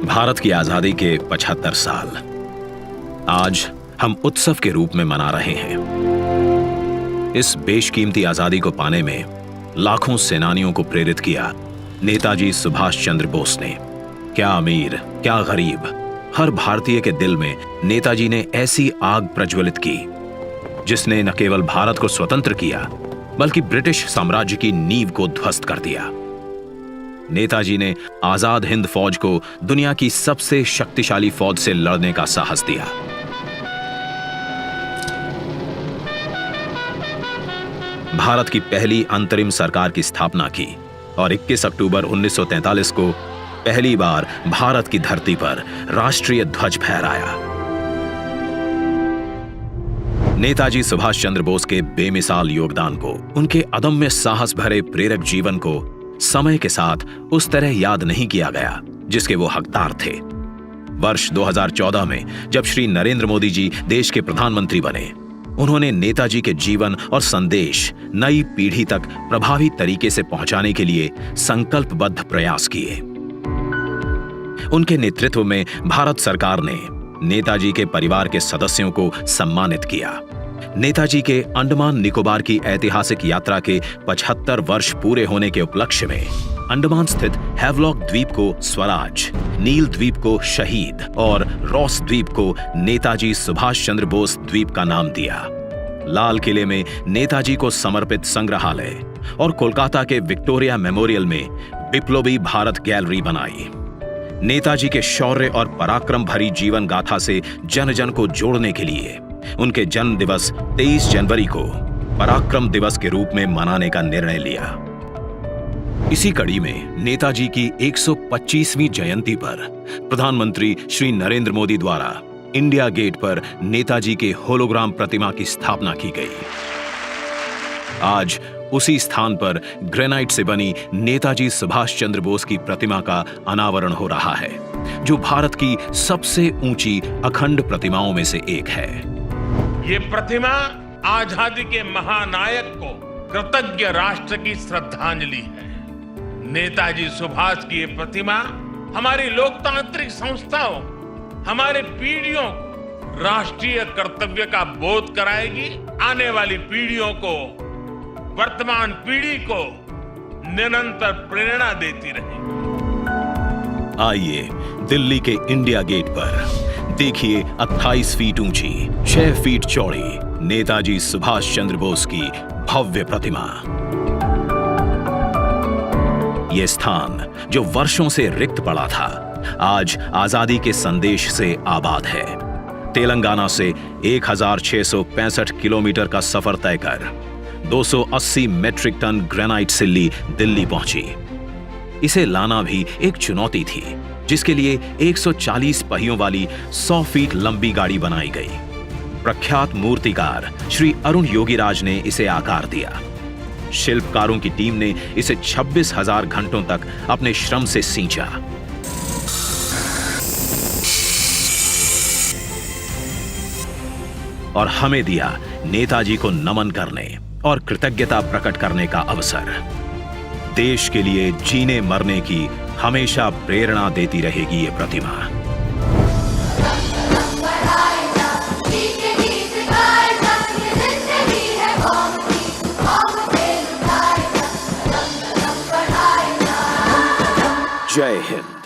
भारत की आजादी के 75 साल आज हम उत्सव के रूप में मना रहे हैं। इस बेशकीमती आजादी को पाने में लाखों सेनानियों को प्रेरित किया नेताजी सुभाष चंद्र बोस ने। क्या अमीर, क्या गरीब, हर भारतीय के दिल में नेताजी ने ऐसी आग प्रज्वलित की जिसने न केवल भारत को स्वतंत्र किया बल्कि ब्रिटिश साम्राज्य की नींव को ध्वस्त कर दिया। नेताजी ने आजाद हिंद फौज को दुनिया की सबसे शक्तिशाली फौज से लड़ने का साहस दिया। भारत की पहली अंतरिम सरकार की स्थापना की और 21 अक्टूबर 1943 को पहली बार भारत की धरती पर राष्ट्रीय ध्वज फहराया। नेताजी सुभाष चंद्र बोस के बेमिसाल योगदान को, उनके अदम्य साहस भरे प्रेरक जीवन को समय के साथ उस तरह याद नहीं किया गया जिसके वो हकदार थे। वर्ष 2014 में जब श्री नरेंद्र मोदी जी देश के प्रधानमंत्री बने, उन्होंने नेताजी के जीवन और संदेश नई पीढ़ी तक प्रभावी तरीके से पहुंचाने के लिए संकल्पबद्ध प्रयास किए। उनके नेतृत्व में भारत सरकार ने नेताजी के परिवार के सदस्यों को सम्मानित किया। नेताजी के अंडमान निकोबार की ऐतिहासिक यात्रा के 75 वर्ष पूरे होने के उपलक्ष्य में अंडमान स्थित हैवलॉक द्वीप को स्वराज, नील द्वीप को शहीद और रॉस द्वीप को नेताजी सुभाष चंद्र बोस द्वीप का नाम दिया। लाल किले में नेताजी को समर्पित संग्रहालय और कोलकाता के विक्टोरिया मेमोरियल में बिप्लोबी भारत गैलरी बनाई। नेताजी के शौर्य और पराक्रम भरी जीवन गाथा से जन जन को जोड़ने के लिए उनके जन्म दिवस 23 जनवरी को पराक्रम दिवस के रूप में मनाने का निर्णय लिया। इसी कड़ी में नेताजी की 125वीं जयंती पर प्रधानमंत्री श्री नरेंद्र मोदी द्वारा इंडिया गेट पर नेताजी के होलोग्राम प्रतिमा की स्थापना की गई। आज उसी स्थान पर ग्रेनाइट से बनी नेताजी सुभाष चंद्र बोस की प्रतिमा का अनावरण हो रहा है, जो भारत की सबसे ऊंची अखंड प्रतिमाओं में से एक है। ये प्रतिमा आजादी के महानायक को कृतज्ञ राष्ट्र की श्रद्धांजलि है। नेताजी सुभाष की ये प्रतिमा हमारी लोकतांत्रिक संस्थाओं, हमारे पीढ़ियों को राष्ट्रीय कर्तव्य का बोध कराएगी। आने वाली पीढ़ियों को, वर्तमान पीढ़ी को निरंतर प्रेरणा देती रहेगी। आइए दिल्ली के इंडिया गेट पर देखिए 28 फीट ऊंची, 6 फीट चौड़ी नेताजी सुभाष चंद्र बोस की भव्य प्रतिमा। यह स्थान जो वर्षों से रिक्त पड़ा था, आज आजादी के संदेश से आबाद है। तेलंगाना से 1665 किलोमीटर का सफर तय कर 280 मेट्रिक टन ग्रेनाइट सिल्ली दिल्ली पहुंची। इसे लाना भी एक चुनौती थी, जिसके लिए 140 पहियों वाली 100 फीट लंबी गाड़ी बनाई गई। प्रख्यात मूर्तिकार श्री अरुण योगीराज ने इसे आकार दिया। शिल्पकारों की टीम ने इसे 26,000 घंटों तक अपने श्रम से सींचा। और हमें दिया नेताजी को नमन करने और कृतज्ञता प्रकट करने का अवसर। देश के लिए जीने मरने की हमेशा प्रेरणा देती रहेगी ये प्रतिमा। जय हिंद।